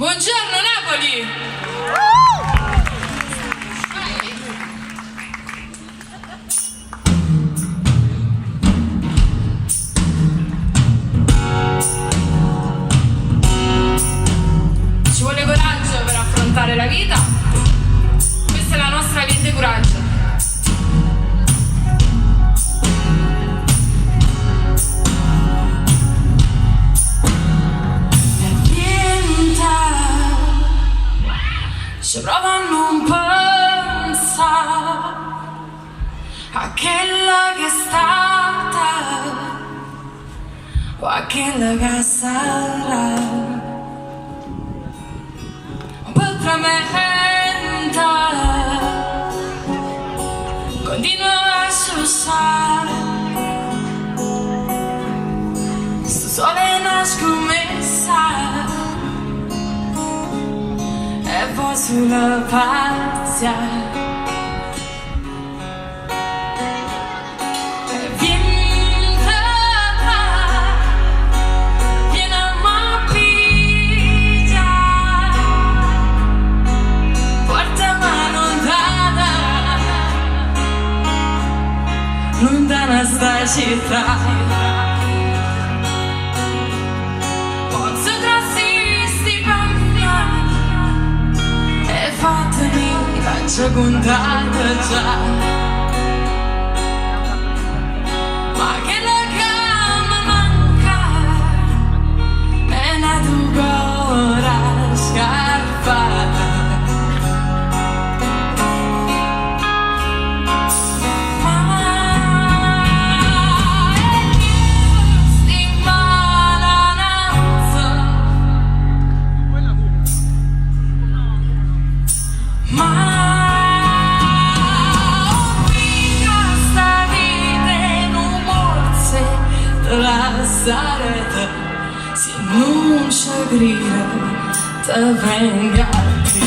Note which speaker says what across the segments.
Speaker 1: Buongiorno Napoli! Ci vuole coraggio per affrontare la vita. Questa è la nostra via di coraggio. Se provo a non pensare a quella che è stata o a quella che sarà, un po' tremenda, continuo a sussare, sto solo in una scommessa e poi sulla pazzia e vinta viene a piglia porta mano lontana sta città. Fatemi la seconda già, ma che la gamba manca è una tua scarpata. Ma è sti malananza, ma sta vita non morse la sarete se non c'è grida te venga qui.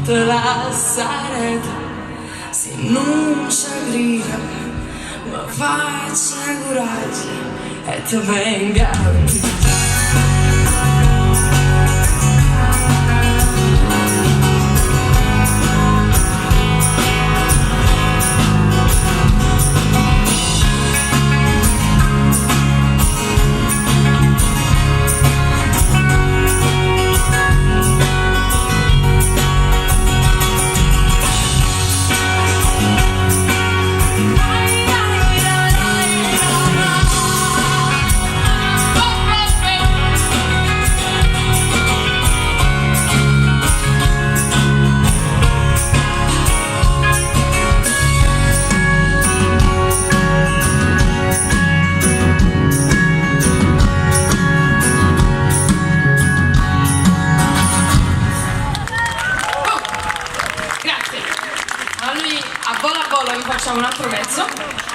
Speaker 1: La sarete se non c'è grida, ma faccia coraggio e te venga qui. facciamo un altro pezzo.